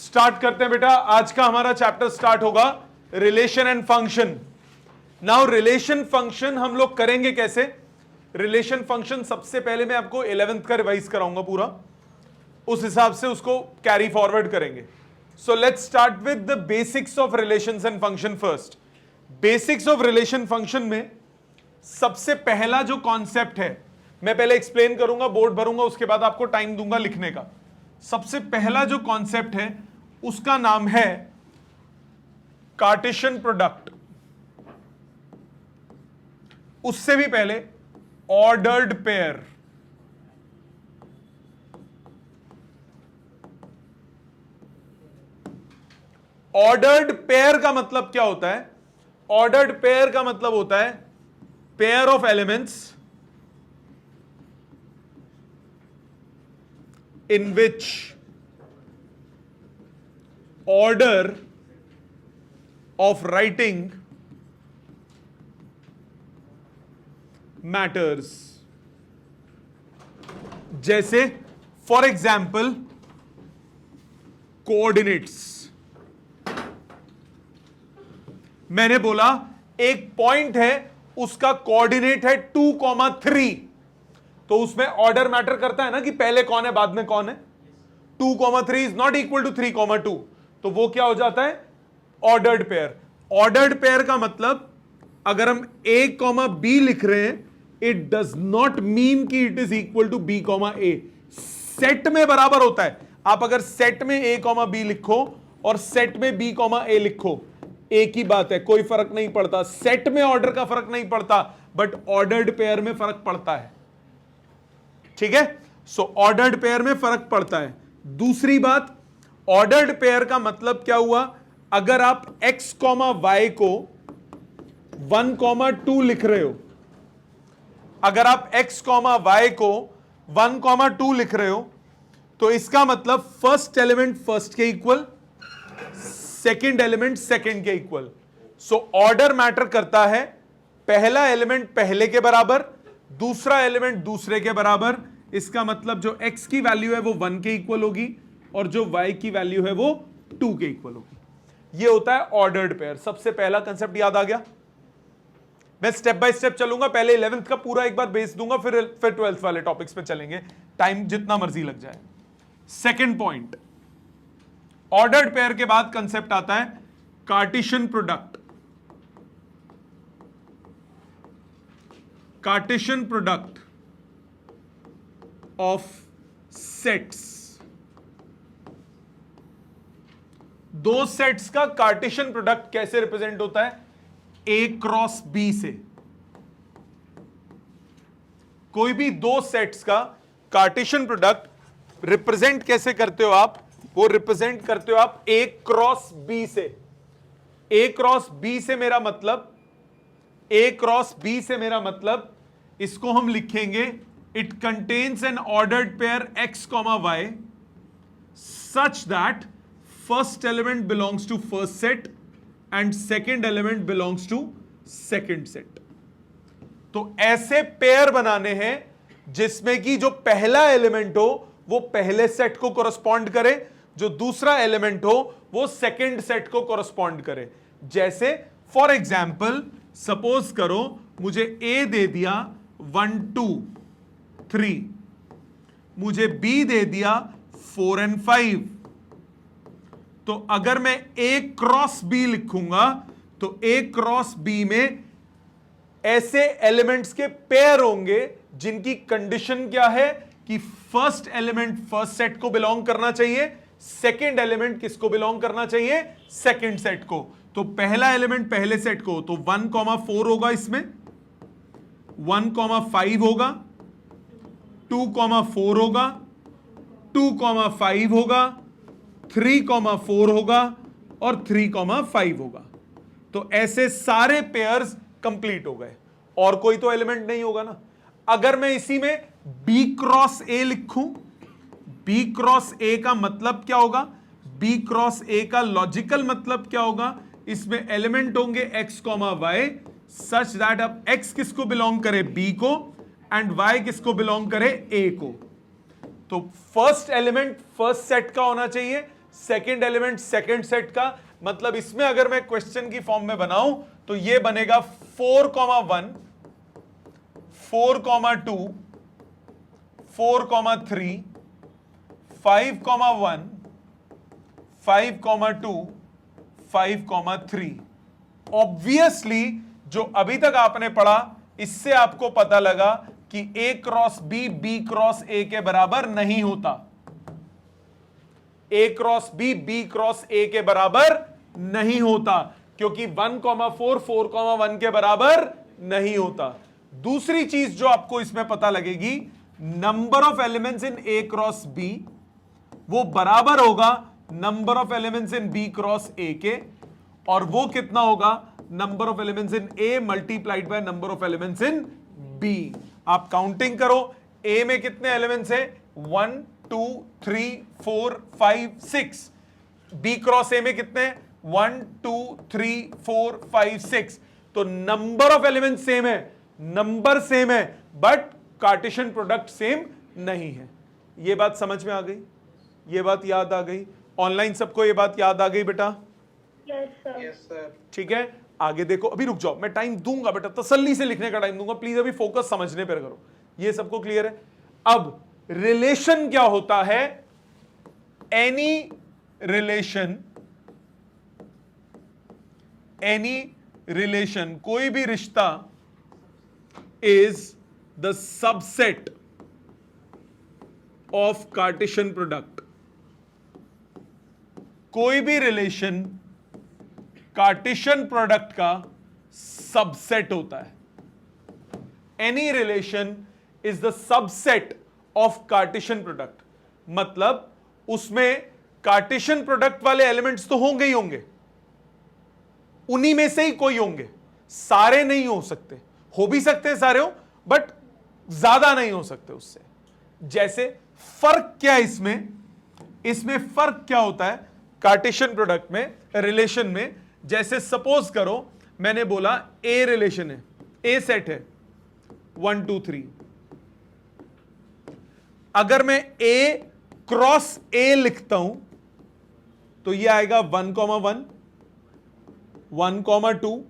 Start करते हैं बेटा। आज का हमारा चैप्टर स्टार्ट होगा relation and function. Now relation function हम लोग करेंगे कैसे? रिलेशन फंक्शन सबसे पहले मैं आपको 11th का रिवाइज कराऊंगा पूरा, उस हिसाब से उसको कैरी फॉरवर्ड करेंगे। So let's start with the basics of relations and function first. Basics of relation function में सबसे पहला जो कॉन्सेप्ट है, मैं पहले एक्सप्लेन करूंगा, बोर्ड भरूंगा, उसके बाद आपको टाइम दूंगा लिखने का। सबसे पहला जो कॉन्सेप्ट है उसका नाम है कार्टेशियन प्रोडक्ट। उससे भी पहले ऑर्डर्ड पेयर। ऑर्डर्ड पेयर का मतलब क्या होता है? ऑर्डर्ड पेयर का मतलब होता है pair of elements in which order of writing matters। जैसे फॉर एग्जाम्पल कोऑर्डिनेट्स। मैंने बोला एक पॉइंट है, उसका कोऑर्डिनेट है 2,3, तो उसमें ऑर्डर मैटर करता है ना कि पहले कौन है बाद में कौन है। 2,3 इज नॉट इक्वल टू 3,2, तो वो क्या हो जाता है? Ordered pair. ऑर्डर्ड पेयर का मतलब अगर हम a, b लिख रहे हैं, इट डज नॉट मीन कि it is equal to b, a। Set में बराबर होता है। आप अगर सेट में a, b लिखो और सेट में b, a लिखो, एक ही बात है, कोई फर्क नहीं पड़ता। सेट में ऑर्डर का फर्क नहीं पड़ता, बट ऑर्डर्ड पेयर में फर्क पड़ता है। ठीक है, सो ऑर्डर्ड पेयर में फर्क पड़ता है। दूसरी बात, ऑर्डर्ड पेयर का मतलब क्या हुआ? अगर आप x, y को 1,2 लिख रहे हो, अगर आप x, y को 1,2 लिख रहे हो, तो इसका मतलब फर्स्ट एलिमेंट फर्स्ट के इक्वल, सेकंड एलिमेंट सेकंड के इक्वल। सो ऑर्डर मैटर करता है। पहला एलिमेंट पहले के बराबर, दूसरा एलिमेंट दूसरे के बराबर। इसका मतलब जो x की वैल्यू है वो 1 के इक्वल होगी और जो y की वैल्यू है वो 2 के इक्वल होगी। ये होता है ऑर्डर्ड पेयर। सबसे पहला कंसेप्ट याद आ गया। मैं स्टेप बाय स्टेप चलूंगा, पहले 11th का पूरा एक बार बेस दूंगा, फिर 12th वाले टॉपिक्स पे चलेंगे, टाइम जितना मर्जी लग जाए। सेकेंड पॉइंट, ऑर्डर्ड पेयर के बाद कंसेप्ट आता है Cartesian product. Cartesian product of sets. दो सेट्स का कार्टेशियन प्रोडक्ट कैसे रिप्रेजेंट होता है? A क्रॉस B से। कोई भी दो सेट्स का कार्टेशियन प्रोडक्ट रिप्रेजेंट कैसे करते हो आप? वो रिप्रेजेंट करते हो आप A क्रॉस B से। A क्रॉस B से मेरा मतलब, A क्रॉस B से मेरा मतलब, इसको हम लिखेंगे it contains an ordered pair x, y such that first element belongs to first set and second element belongs to second set। तो ऐसे पेयर बनाने हैं जिसमें कि जो पहला एलिमेंट हो वो पहले सेट को कोरस्पॉन्ड करे, जो दूसरा एलिमेंट हो वो सेकंड सेट को कोरस्पॉन्ड करे। जैसे फॉर एग्जाम्पल सपोज करो मुझे A दे दिया 1, 2, 3, मुझे B दे दिया 4 और 5। तो अगर मैं A क्रॉस B लिखूंगा तो A क्रॉस B में ऐसे एलिमेंट्स के पेयर होंगे जिनकी कंडीशन क्या है कि फर्स्ट एलिमेंट फर्स्ट सेट को बिलोंग करना चाहिए, सेकंड एलिमेंट किसको बिलोंग करना चाहिए? सेकंड सेट को। तो पहला एलिमेंट पहले सेट को, तो 1,4 होगा, इसमें 1,5 होगा, 2,4 होगा, 2,5 होगा, 3,4 होगा और 3,5 होगा। तो ऐसे सारे पेयर्स कंप्लीट हो गए और कोई तो एलिमेंट नहीं होगा ना। अगर मैं इसी में B क्रॉस A लिखूं, B क्रॉस A का मतलब क्या होगा? B क्रॉस A का लॉजिकल मतलब क्या होगा? इसमें एलिमेंट होंगे x, y सच दैट अब x किसको बिलोंग करे? B को, एंड y किसको बिलोंग करे? A को। तो फर्स्ट एलिमेंट फर्स्ट सेट का होना चाहिए, सेकंड एलिमेंट सेकंड सेट का, मतलब इसमें अगर मैं क्वेश्चन की फॉर्म में बनाऊं तो ये बनेगा 4,1 4,2 4,3 5,1 5,2 5,3। ऑब्वियसली जो अभी तक आपने पढ़ा इससे आपको पता लगा कि A cross B B cross A के बराबर नहीं होता। A cross B B cross A के बराबर नहीं होता क्योंकि 1,4 4,1 के बराबर नहीं होता। दूसरी चीज जो आपको इसमें पता लगेगी, number of elements in A cross B वो बराबर होगा number of elements in B cross A के, और वो कितना होगा, number of elements in A multiplied by number of elements in B। आप काउंटिंग करो, A में कितने एलिमेंट्स हैं, 1 2 3 4 5 6। B क्रॉस A में कितने, 1 2 3 4 5 6। तो नंबर ऑफ एलिमेंट सेम है, नंबर सेम है, बट कार्टेशियन प्रोडक्ट सेम नहीं है। ये बात समझ में आ गई, ये बात याद आ गई? ऑनलाइन सबको ये बात याद आ गई बेटा? Yes sir. ठीक है, आगे देखो। अभी रुक जाओ, मैं टाइम दूंगा बेटा, तसल्ली से लिखने का टाइम दूंगा, प्लीज अभी फोकस समझने पर करो। ये सबको क्लियर है? अब रिलेशन क्या होता है? एनी रिलेशन, कोई भी रिश्ता is the subset of Cartesian product. कोई भी रिलेशन कार्टेशियन प्रोडक्ट का सबसेट होता है। Any relation is the subset of Cartesian product, मतलब उसमें कार्टेशियन प्रोडक्ट वाले एलिमेंट्स तो होंगे ही होंगे, उन्हीं में से ही कोई होंगे, सारे नहीं हो सकते, हो भी सकते हैं सारे हो, बट ज्यादा नहीं हो सकते उससे। जैसे फर्क क्या है इसमें फर्क क्या होता है कार्टेशियन प्रोडक्ट में, रिलेशन में? जैसे सपोज करो मैंने बोला ए रिलेशन है, ए सेट है 1 2 3। अगर मैं ए क्रॉस ए लिखता हूं तो यह आएगा 1,1 1,2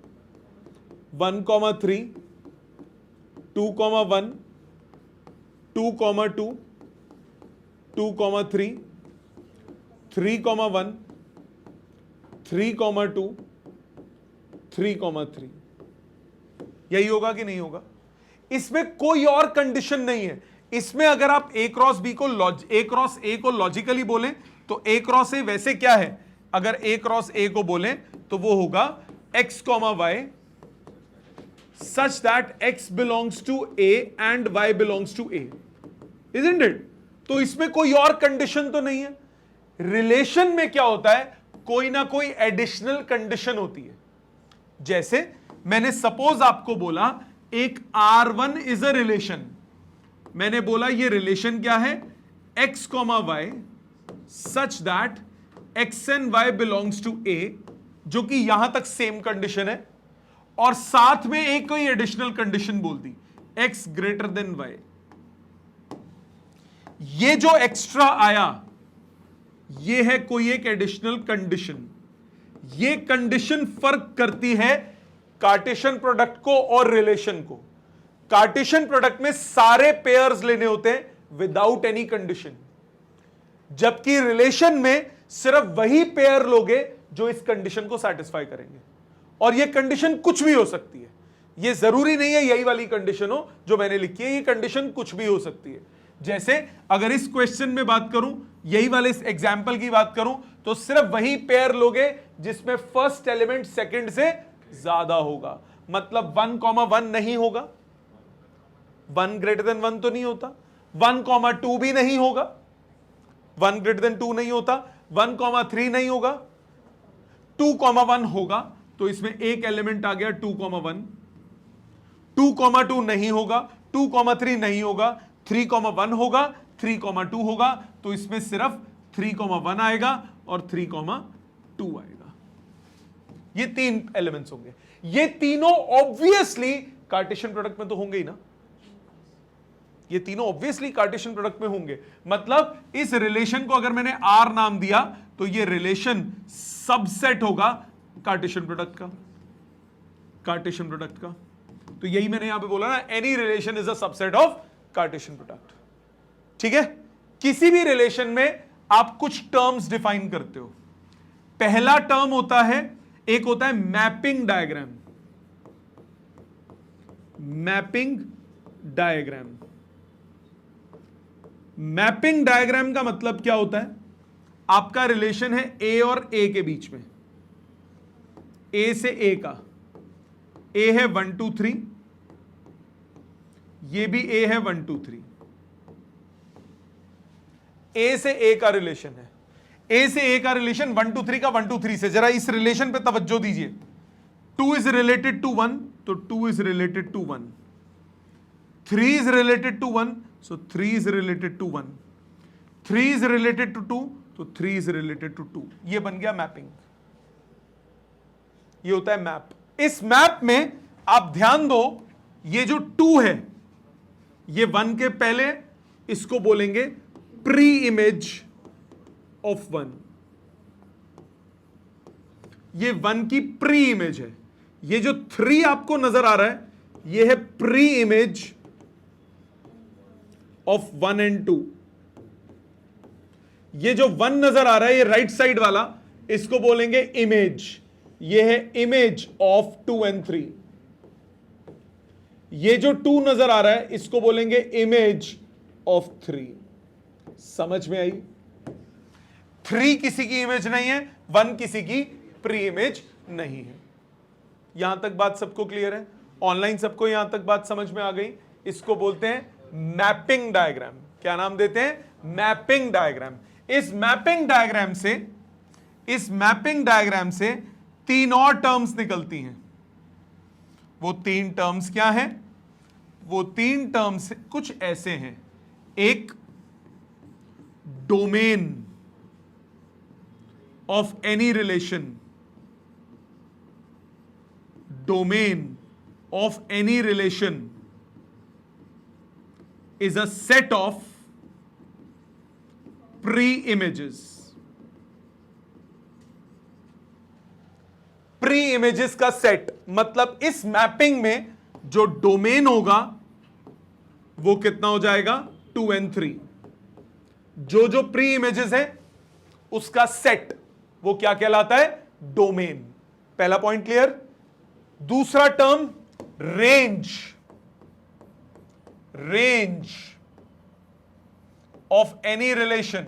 1,3 2,1 2,2 2,3 3,1 3,2 3,3। यही होगा कि नहीं होगा? इसमें कोई और कंडीशन नहीं है। इसमें अगर आप ए क्रॉस ए को लॉजिकली बोलें तो ए क्रॉस ए वैसे क्या है, अगर ए क्रॉस ए को बोलें तो वो होगा x, y such that x belongs to a and y belongs to a, isn't it? तो इसमें कोई और कंडीशन तो नहीं है। रिलेशन में क्या होता है, कोई ना कोई एडिशनल कंडीशन होती है। जैसे मैंने सपोज आपको बोला एक R1 इज अ रिलेशन, मैंने बोला ये रिलेशन क्या है, x, y such that x and y belongs to a, जो कि यहां तक सेम कंडीशन है, और साथ में एक कोई एडिशनल कंडीशन बोल दी x ग्रेटर देन y। ये जो एक्स्ट्रा आया ये है कोई एक एडिशनल कंडीशन। ये कंडीशन फर्क करती है कार्टेशियन प्रोडक्ट को और रिलेशन को। कार्टेशियन प्रोडक्ट में सारे पेयर्स लेने होते हैं विदाउट एनी कंडीशन, जबकि रिलेशन में सिर्फ वही पेयर लोगे जो इस कंडीशन को सेटिस्फाई करेंगे, और यह कंडीशन कुछ भी हो सकती है। यह जरूरी नहीं है यही वाली कंडीशन हो जो मैंने लिखी है, यह कंडीशन कुछ भी हो सकती है। जैसे अगर इस क्वेश्चन में बात करूं, यही वाले इस एग्जाम्पल की बात करूं, तो सिर्फ वही पेयर लोगे जिसमें फर्स्ट एलिमेंट सेकंड से ज्यादा होगा। मतलब 1,1 नहीं होगा, 1 ग्रेटर देन 1 तो नहीं होता, 1,2 भी नहीं होगा, 1 ग्रेटर देन 2 नहीं होता, 1,3 नहीं होगा, 2,1 होगा। तो इसमें एक एलिमेंट आ गया 2,1, 2,2 नहीं होगा, 2,3 नहीं होगा, 3,1 होगा, 3,2 होगा। तो इसमें सिर्फ 3,1 आएगा और 3,2 आएगा। ये 3 एलिमेंट्स होंगे। ये तीनों ऑब्वियसली कार्टेशियन प्रोडक्ट में तो होंगे ही ना, ये तीनों ऑब्वियसली कार्टेशियन प्रोडक्ट में होंगे। मतलब इस रिलेशन को अगर मैंने आर नाम दिया तो ये रिलेशन सबसेट होगा कार्टेशियन प्रोडक्ट का, कार्टेशियन प्रोडक्ट का। तो यही मैंने यहां पे बोला ना, any relation is a subset of Cartesian product. ठीक है, किसी भी रिलेशन में आप कुछ टर्म्स डिफाइन करते हो। पहला टर्म होता है, एक होता है mapping diagram. Mapping diagram, mapping diagram का मतलब क्या होता है? आपका रिलेशन है ए और ए के बीच में, ए से ए का, ए है 1 2 3, ये भी ए है 1 2 3, ए से ए का रिलेशन है। ए से ए का रिलेशन 1 2 3 का 1 2 3 से, जरा इस रिलेशन पे तवज्जो दीजिए। 2 इज रिलेटेड टू 1, तो 2 is related to 1, 3 is related to 1, so 3 is related to 1, 3 is related to 2, तो 3 इज रिलेटेड टू 2। ये बन गया मैपिंग, ये होता है मैप। इस मैप में आप ध्यान दो, ये जो 2 है ये 1 के पहले, इसको बोलेंगे प्री इमेज ऑफ 1। ये 1 की प्री इमेज है। ये जो 3 आपको नजर आ रहा है, ये है प्री इमेज ऑफ 1 एंड 2। ये जो 1 नजर आ रहा है, ये राइट साइड वाला, इसको बोलेंगे इमेज। ये है इमेज ऑफ 2 एंड 3। ये जो 2 नजर आ रहा है, इसको बोलेंगे इमेज ऑफ 3। समझ में आई? 3 किसी की इमेज नहीं है, 1 किसी की प्री इमेज नहीं है। यहां तक बात सबको क्लियर है? ऑनलाइन सबको यहां तक बात समझ में आ गई? इसको बोलते हैं मैपिंग डायग्राम। क्या नाम देते हैं? Mapping diagram. इस मैपिंग डायग्राम से 3 और टर्म्स निकलती हैं। वो 3 टर्म्स क्या हैं? वो 3 टर्म्स कुछ ऐसे हैं। एक, domain of any relation, domain of any relation is a set of pre-images. Pre-images का सेट, मतलब इस मैपिंग में जो डोमेन होगा वो कितना हो जाएगा? 2 and 3। जो जो प्री इमेजेस है उसका सेट, वो क्या कहलाता है? डोमेन। पहला पॉइंट क्लियर। दूसरा term range, range of any relation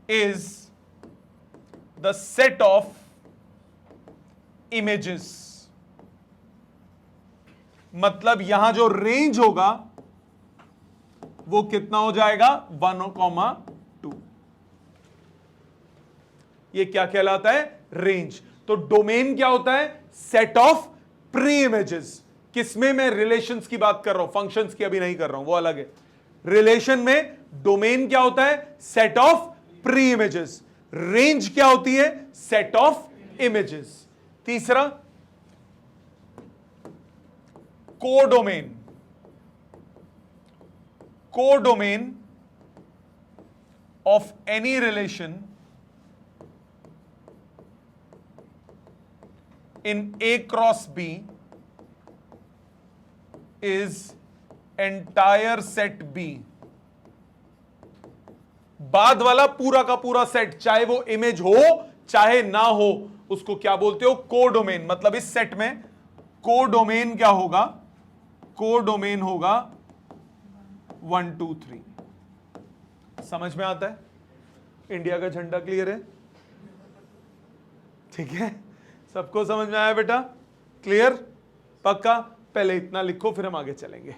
is the set of images। मतलब यहां जो रेंज होगा वो कितना हो जाएगा? 1, 2। ये क्या कहलाता है? रेंज। तो डोमेन क्या होता है? Set of pre images. किसमें? मैं रिलेशंस की बात कर रहा हूं, फंक्शंस की अभी नहीं कर रहा हूं, वो अलग है। रिलेशन में डोमेन क्या होता है? Set of pre images. Range क्या होती है? Set of images. तीसरा, codomain. Codomain of any relation in A cross B is entire set B। बाद वाला पूरा का पूरा सेट, चाहे वो इमेज हो चाहे ना हो, उसको क्या बोलते हो? कोडोमेन। मतलब इस सेट में कोडोमेन क्या होगा? कोडोमेन होगा 1 2 3। समझ में आता है? इंडिया का झंडा क्लियर है? ठीक है, सबको समझ में आया बेटा? क्लियर? पक्का? पहले इतना लिखो, फिर हम आगे चलेंगे।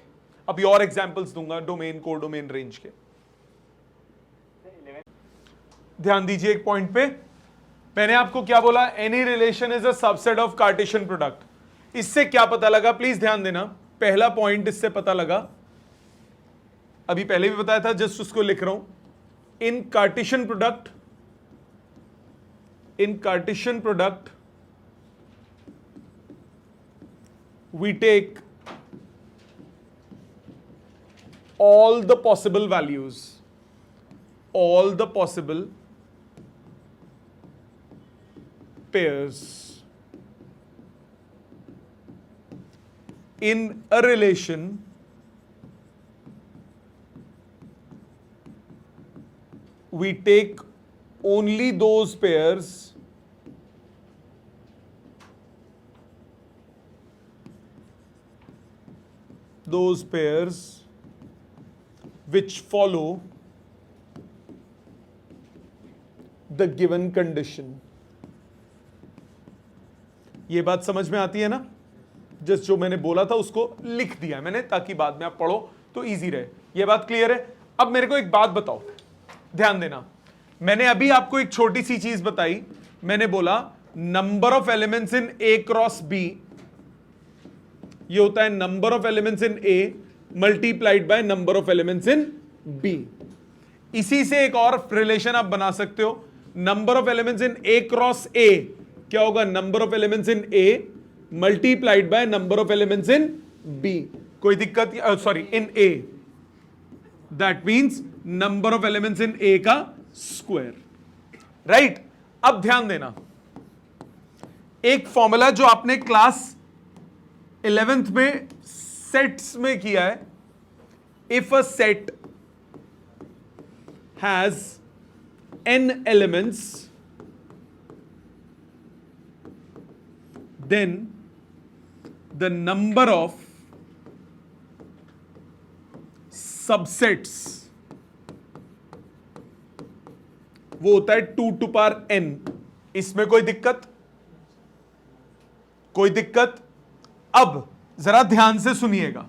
अभी और एग्जांपल्स दूंगा डोमेन, कोडोमेन, रेंज के। ध्यान दीजिए एक पॉइंट पे। मैंने आपको क्या बोला? Any relation is a subset of Cartesian product. इससे क्या पता लगा? प्लीज ध्यान देना। पहला पॉइंट इससे पता लगा, अभी पहले भी बताया था, जस्ट उसको लिख रहा हूं। In Cartesian product we take all the possible values all the possible pairs in a relation we take only those pairs which follow the given condition. ये बात समझ में आती है ना? जस्ट जो मैंने बोला था उसको लिख दिया मैंने ताकि बाद में आप पढ़ो तो इजी रहे. ये बात क्लियर है? अब मेरे को एक बात बताओ, ध्यान देना. मैंने अभी आपको एक छोटी सी चीज बताई. मैंने बोला number of elements in A cross B, ये होता है number of elements in A multiplied by number of elements in B. इसी से एक और रिलेशन आप बना सकते हो. Number of elements in A cross A क्या होगा? Number of elements in A multiplied by number of elements in B. कोई दिक्कत? Sorry, in A. That means number of elements in A का स्क्वायर. राइट? अब ध्यान देना, एक formula जो आपने क्लास 11th में सेट्स में किया है. If a set has n elements, then the number of subsets वो होता है 2 to power n. इसमें कोई दिक्कत? कोई दिक्कत? अब जरा ध्यान से सुनिएगा,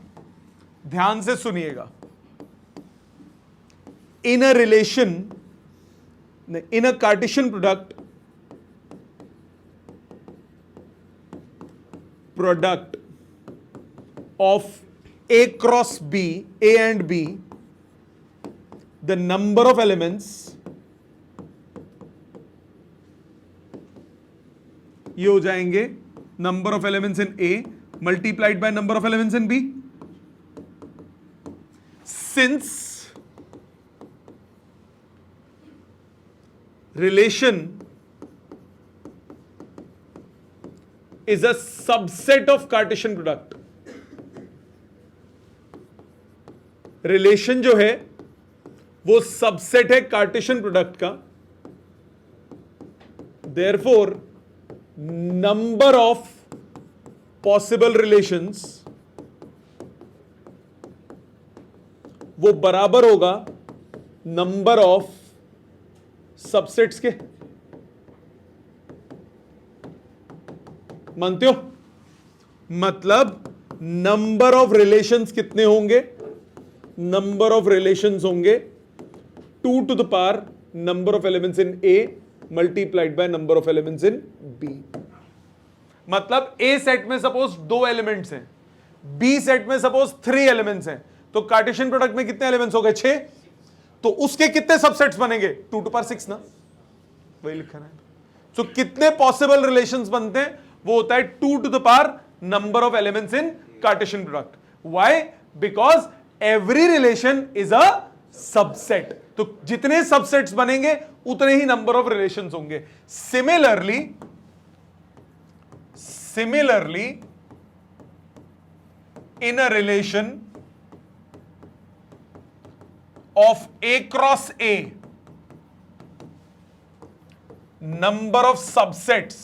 ध्यान से सुनिएगा. In a relation, in a Cartesian product of A cross B, A and B, the number of elements, ये हो जाएंगे number of elements in A multiplied by number of elements in B. Since relation is a subset of Cartesian product, relation जो है वो subset है Cartesian product का. Therefore, number of possible relations वो बराबर होगा नंबर ऑफ सबसेट्स के. मानते हो? मतलब नंबर ऑफ रिलेशंस कितने होंगे? नंबर ऑफ रिलेशंस होंगे 2 to the power number of elements in A multiplied by number of elements in B. मतलब ए सेट में सपोज 2 एलिमेंट्स हैं, बी सेट में सपोज 3 एलिमेंट्स हैं, तो कार्टेशियन प्रोडक्ट में कितने एलिमेंट्स हो गए? 6. तो उसके कितने सबसेट्स बनेंगे? 2 to power 6 ना, वही लिखा है. तो कितने पॉसिबल रिलेशंस बनते हैं? वो होता है 2 to the power number of elements in Cartesian product. Why? Because every relation is a subset. तो जितने सबसेट्स बनेंगे उतने ही नंबर ऑफ रिलेशंस होंगे. Similarly, in a relation of A cross A, number of subsets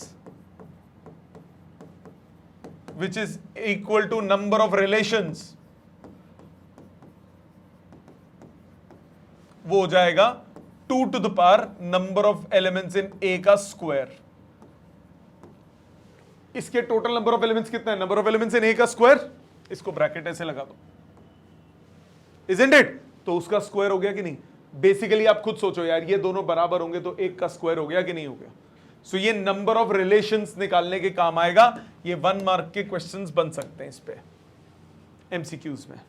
which is equal to number of relations, वो हो जाएगा 2 to the power number of elements in A का square. इसके total number of elements कितना है? Number of elements in A का square. इसको bracket ऐसे लगा दो, इजंट इट? तो उसका स्क्वायर हो गया कि नहीं? बेसिकली आप खुद सोचो यार, ये दोनों बराबर होंगे तो एक का स्क्वायर हो गया कि नहीं हो गया? सो ये नंबर ऑफ रिलेशंस निकालने के काम आएगा. ये 1 मार्क के क्वेश्चंस बन सकते हैं इस पे एमसीक्यूज में.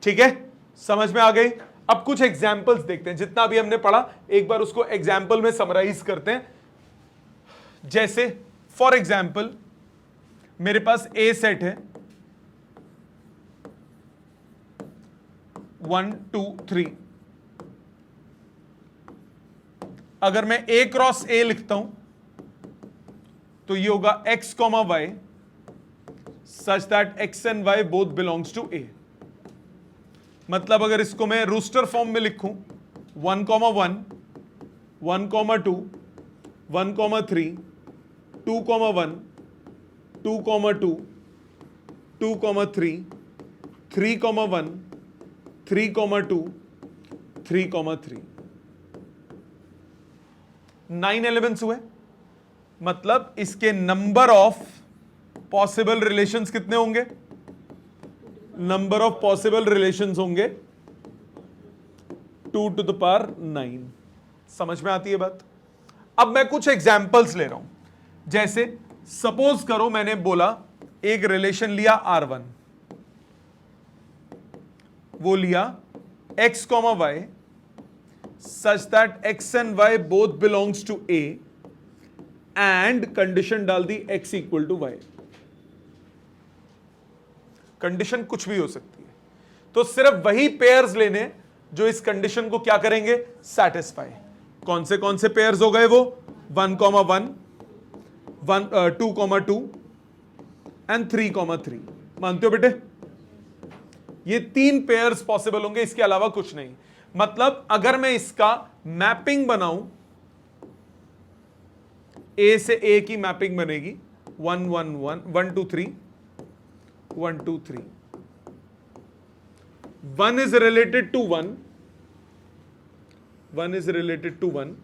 ठीक है, समझ में आ गई? अब कुछ एग्जाम्पल्स देखते हैं. जितना भी हमने पढ़ा एक बार उसको एग्जाम्पल में समराइज करते हैं. जैसे फॉर एग्जाम्पल मेरे पास ए सेट है 1 2 3. अगर मैं a क्रॉस a लिखता हूं तो ये होगा x comma y such that x and y both belongs to a। मतलब अगर इसको मैं रूस्टर फॉर्म में लिखूं 1 comma 1, 1 comma 2, 1 comma 3, 2 comma 1, 2 comma 2, 2 comma 3, 3 comma 1, 3 comma 2, 3 comma 3, 9 elements हुए। मतलब इसके नंबर ऑफ पॉसिबल रिलेशंस कितने होंगे? नंबर ऑफ पॉसिबल रिलेशंस होंगे 2 टू द पावर 9। समझ में आती है बात? अब मैं कुछ एग्जाम्पल्स ले रहा हूं। जैसे सपोज करो मैंने बोला एक रिलेशन लिया R1, वो लिया x comma y such that x and y both belongs to a and condition डाल दी x equal to y. Condition कुछ भी हो सकती है, तो सिर्फ वही पेयर्स लेने जो इस कंडीशन को क्या करेंगे? सैटिस्फाई। कौन से पेयर्स हो गए वो? 1 कॉमा 1, 2 कॉमा 2 एंड 3 कॉमा 3। मानते हो बेटे? ये 3 पेयर्स पॉसिबल होंगे, इसके अलावा कुछ नहीं। मतलब अगर मैं इसका मैपिंग बनाऊं, ए से ए की मैपिंग बनेगी 1 1 1 1 2 3 1 2 3। 1 is related to 1, 1 is related to 1,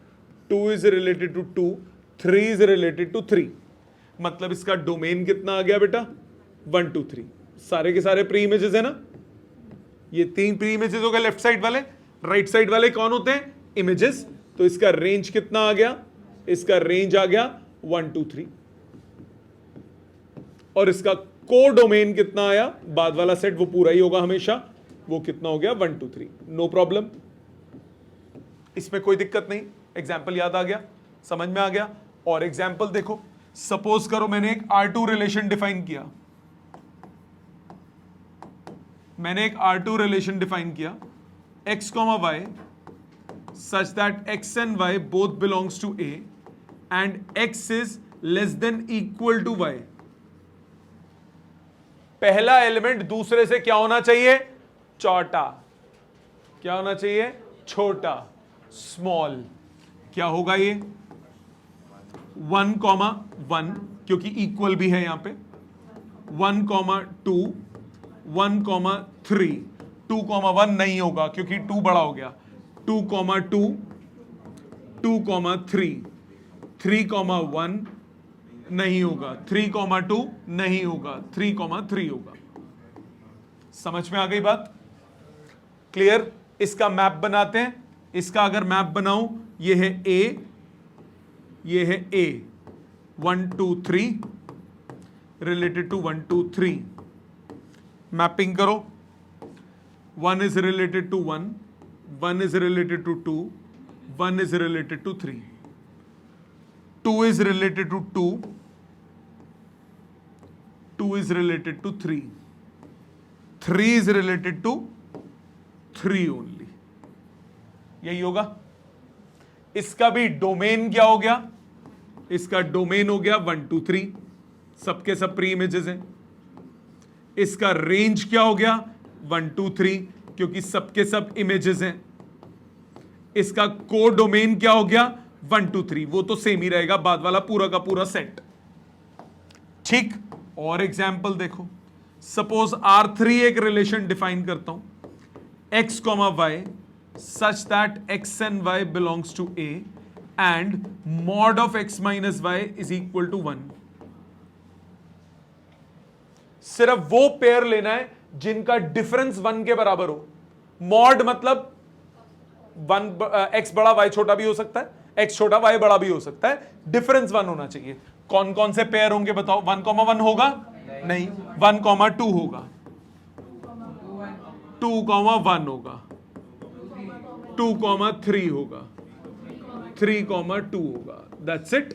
2 is related to 2, 3 is related to 3। मतलब इसका डोमेन कितना आ गया बेटा? 1 2 3। सारे के सारे प्री इमेजेस है ना? ये 3 प्री इमेजेस हो गए लेफ्ट साइड वाले। राइट साइड वाले कौन होते हैं? इमेजेस। तो इसका रेंज कितना आ गया? इसका रेंज आ गया 1 2 3। और इसका को डोमेन कितना आया? बाद वाला सेट वो पूरा ही होगा हमेशा, वो कितना हो गया? 1 2 3। नो प्रॉब्लम, इसमें कोई दिक्कत नहीं। एग्जाम्पल याद आ गया, समझ में आ गया। और एग्जाम्पल देखो, सपोज करो मैंने एक R2 रिलेशन डिफाइन किया, x comma y such that x and y both belongs to a and x is less than equal to y। पहला एलिमेंट दूसरे से क्या होना चाहिए? छोटा। क्या होना चाहिए? छोटा, स्मॉल। क्या होगा ये? 1 कॉमा 1, क्योंकि इक्वल भी है यहां पे, 1 कॉमा 2, 1 कॉमा 3, 2 कॉमा 1 नहीं होगा क्योंकि 2 बड़ा हो गया, 2 कॉमा 2, 2 कॉमा 3, 3 कॉमा 1 नहीं होगा, 3 कॉमा 2 नहीं होगा, 3 कॉमा 3 होगा। समझ में आ गई बात? क्लियर? इसका मैप बनाते हैं। इसका अगर मैप बनाऊं, ये है A, ये है A, 1 2 3 रिलेटेड टू 1 2 3। मैपिंग करो। 1 is related to 1, 1 is related to 2, 1 is related to 3, 2 is related to 2, 2 is related to 3, 3 is related to 3 only। यही होगा। इसका भी डोमेन क्या हो गया? इसका डोमेन हो गया 1 2 3, सबके सब प्री इमेजेस हैं। इसका रेंज क्या हो गया? 1 2 3, क्योंकि सबके सब इमेजेस हैं। इसका कोड डोमेन क्या हो गया? 1 2 3, वो तो सेम ही रहेगा, बाद वाला पूरा का पूरा सेट। ठीक। और एग्जाम्पल देखो, सपोज R3 एक रिलेशन डिफाइन करता हूं, x comma y such that x and y belongs to a and mod of x minus y is equal to 1। सिर्फ वो पेयर लेना है जिनका डिफरेंस 1 के बराबर हो। मॉड मतलब 1 x बड़ा y छोटा भी हो सकता है, x छोटा y बड़ा भी हो सकता है, डिफरेंस 1 होना चाहिए। कौन कौन से पेयर होंगे बताओ? 1 कॉमा 1 होगा? नहीं। 1 कॉमा 2 होगा, 2 कॉमा 1 होगा, 2 कॉमा 3 होगा, 3 कॉमा 2 होगा। That's it.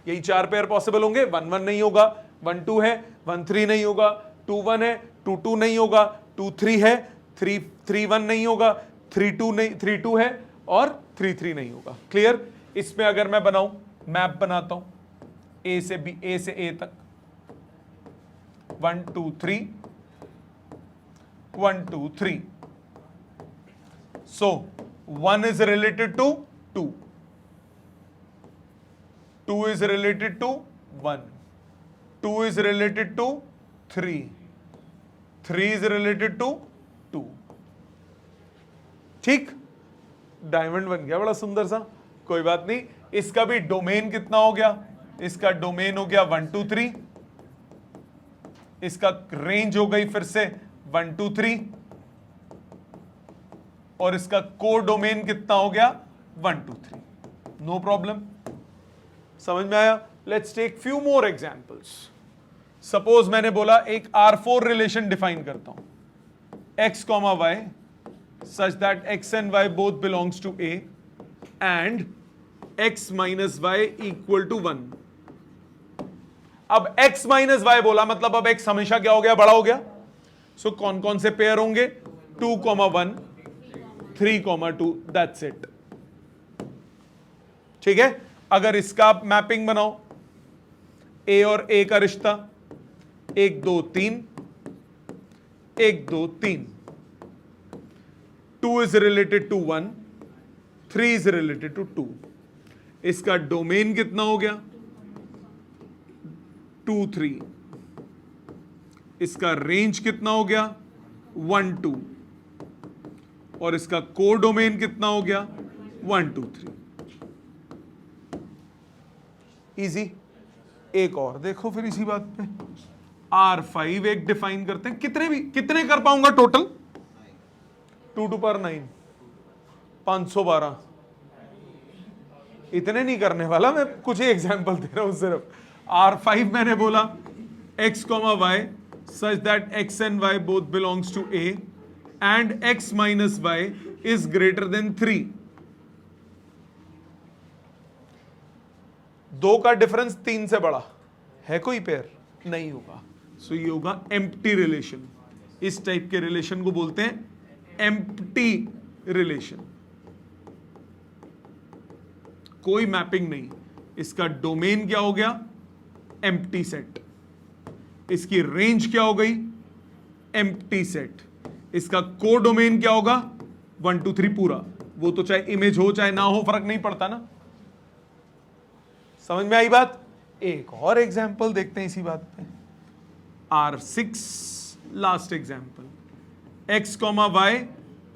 यही 4 पेयर पॉसिबल होंगे। 1 1 नहीं होगा, 1 2 है, 1 3 नहीं होगा, 2 1 है, 2 2 नहीं होगा, 2 3 है, 3 3 1 नहीं होगा, 3 2 नहीं, 3 2 है, और 3 3 नहीं होगा। क्लियर? इसमें अगर मैं बनाऊं, मैप बनाता हूं ए से बी, ए से ए तक, 1 2 3 1 2 3। So 1 is related to 2, 2 is related to 1, 2 is related to 3, 3 is related to 2। ठीक, डायमंड बन गया बड़ा सुंदर सा। कोई बात नहीं, इसका भी डोमेन कितना हो गया? इसका डोमेन हो गया 1 2 3, इसका रेंज हो गई फिर से 1 2 3, और इसका कोर डोमेन कितना हो गया? 1 2 3। नो प्रॉब्लम, समझ में आया? Let's take few more examples. Suppose मैंने बोला एक R4 रिलेशन डिफाइन करता हूं, x, y such that x and y both belongs to A and x minus y equal to 1। अब x minus y बोला मतलब अब x हमेशा क्या हो गया? बड़ा हो गया। सो कौन कौन से पेयर होंगे? 2, 1, 3, 2, दैट्स इट। ठीक है, अगर इसका आप मैपिंग बनाओ, a और a का रिश्ता 1 2 3, 1 2 3, 2 is related to 1, 3 is related to 2। इसका डोमेन कितना हो गया? 2 3। इसका रेंज कितना हो गया? 1 2। और इसका कोर डोमेन कितना हो गया? 1 2 3। इजी। एक और देखो फिर इसी बात पे, R5 एक डिफाइन करते हैं। कितने कर पाऊंगा टोटल? 2 to power 9, 512। इतने नहीं करने वाला मैं, कुछ ही एग्जांपल दे रहा हूं सिर्फ। R5 मैंने बोला x, y such that x and y both belongs to A and x minus y is greater than 3। दो का डिफरेंस 3 से बड़ा है कोई पेयर? नहीं होगा। सो ये होगा एम्प्टी रिलेशन। इस टाइप के रिलेशन को बोलते हैं एम्प्टी रिलेशन। कोई मैपिंग नहीं। इसका डोमेन क्या हो गया? Empty set. इसकी रेंज क्या हो गई? Empty set. इसका कोर डोमेन क्या होगा? 1 2 3 पूरा। वो तो चाहे इमेज हो चाहे ना हो, फर्क नहीं पड़ता ना। समझ में आई बात? एक और एग्जांपल देखते हैं इसी बात पे। R6 last example, x, y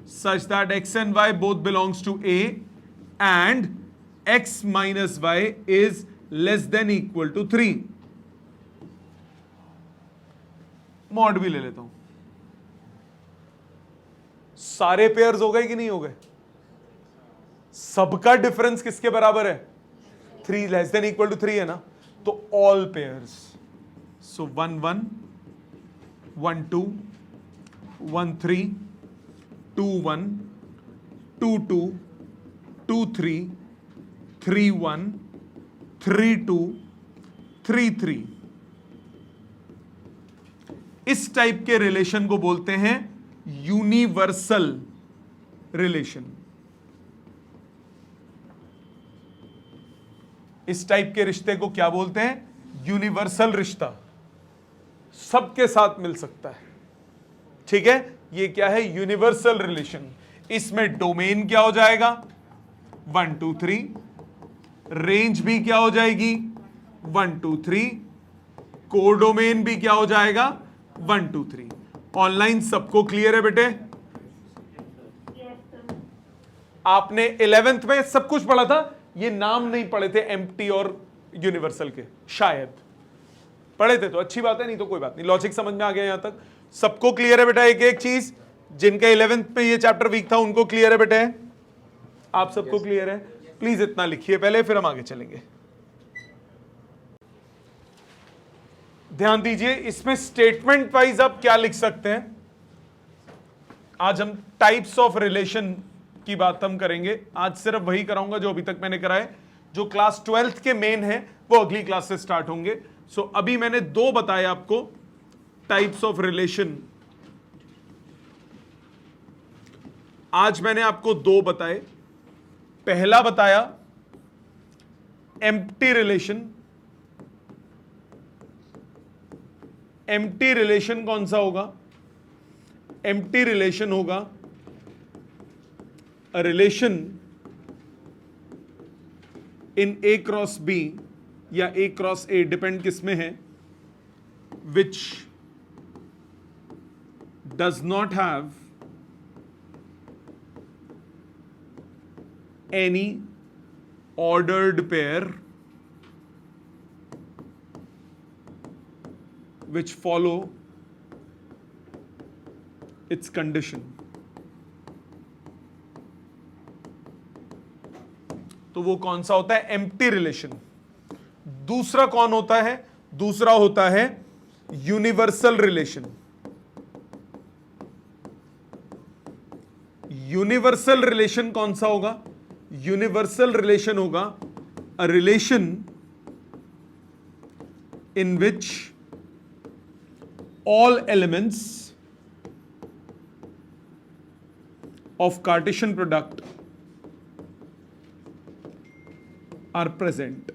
such that x and y both belongs to A and x minus y is less than equal to 3। Mod भी ले लेता हूं। सारे पेयर्स हो गए कि नहीं हो गए? सबका डिफरेंस किसके बराबर है? 3 लेस देन इक्वल टू 3 है ना, तो ऑल पेयर्स। सो 1 1 1 2 1 3 2 1 2 2 2 3 3 1 3 2 3 3। इस टाइप के रिलेशन को बोलते हैं यूनिवर्सल रिलेशन। इस टाइप के रिश्ते को क्या बोलते हैं? यूनिवर्सल रिश्ता। सबके साथ मिल सकता है। ठीक है, ये क्या है? Universal relation. इसमें डोमेन क्या हो जाएगा? 1 2 3। रेंज भी क्या हो जाएगी? 1 2 3। कोर डोमेन भी क्या हो जाएगा? 1 2 3। ऑनलाइन सबको क्लियर है बेटे? आपने 11th में सब कुछ पढ़ा था, ये नाम नहीं पढ़े थे एम्प्टी और यूनिवर्सल के, शायद पढ़े थे तो अच्छी बात है, नहीं तो कोई बात नहीं। लॉजिक समझ में आ गया यहां तक? सबको क्लियर है बेटा? एक एक चीज, जिनका 11th में ये चैप्टर वीक था उनको क्लियर है बेटे? आप सबको क्लियर है? प्लीज इतना लिखिए पहले, फिर हम आगे चलेंगे। ध्यान दीजिए, इसमें स्टेटमेंट वाइज आप क्या लिख सकते हैं? आज हम टाइप्स ऑफ रिलेशन की बात हम करेंगे। आज सिर्फ वही कराऊंगा जो अभी तक मैंने कराए। जो क्लास 12th के मेन है वो अगली क्लास से स्टार्ट होंगे। सो अभी मैंने 2 बताए आपको टाइप्स ऑफ रिलेशन। आज मैंने आपको 2 बताए। पहला बताया एम्प्टी रिलेशन। एम्प्टी रिलेशन कौन सा होगा? एम्प्टी रिलेशन होगा a relation in A cross B या ए क्रॉस ए, डिपेंड किसमें है, which does not have any ordered pair which follow its condition। तो वो कौन सा होता है? Empty relation. दूसरा कौन होता है? दूसरा होता है यूनिवर्सल रिलेशन। यूनिवर्सल रिलेशन कौन सा होगा? यूनिवर्सल रिलेशन होगा a relation in which all elements of Cartesian product are present.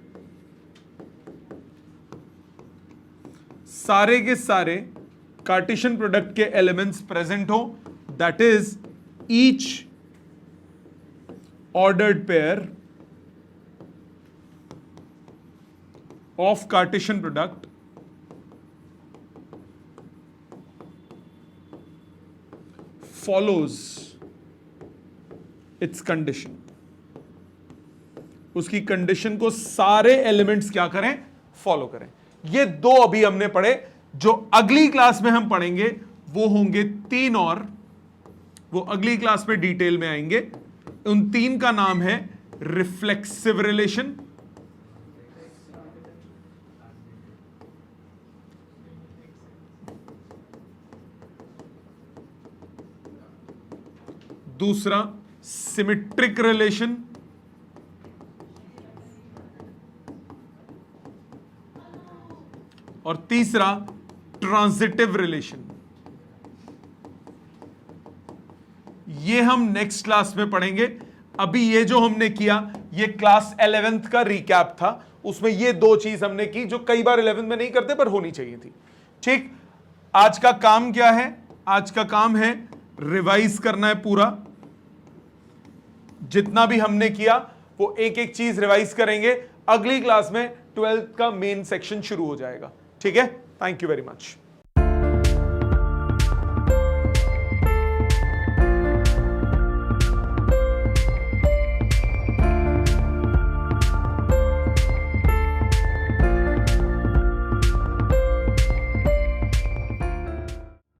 सारे के सारे कार्टेशियन प्रोडक्ट के एलिमेंट्स प्रेजेंट हो, that is each ordered pair of Cartesian product follows its condition। उसकी कंडीशन को सारे एलिमेंट्स क्या करें? फॉलो करें। ये दो अभी हमने पढ़े। जो अगली क्लास में हम पढ़ेंगे वो होंगे 3 और, वो अगली क्लास में डिटेल में आएंगे। उन 3 का नाम है रिफ्लेक्सिव रिलेशन, दूसरा सिमेट्रिक रिलेशन, और तीसरा ट्रांजिटिव रिलेशन। ये हम नेक्स्ट क्लास में पढ़ेंगे। अभी ये जो हमने किया ये क्लास 11th का रिकैप था, उसमें ये 2 चीज हमने की जो कई बार 11th में नहीं करते पर होनी चाहिए थी। ठीक, आज का काम क्या है? आज का काम है रिवाइज करना है पूरा, जितना भी हमने किया वो एक एक चीज रिवाइज करेंगे। अगली क्लास में 12th का मेन सेक्शन शुरू हो जाएगा। ठीक है, थैंक यू वेरी मच।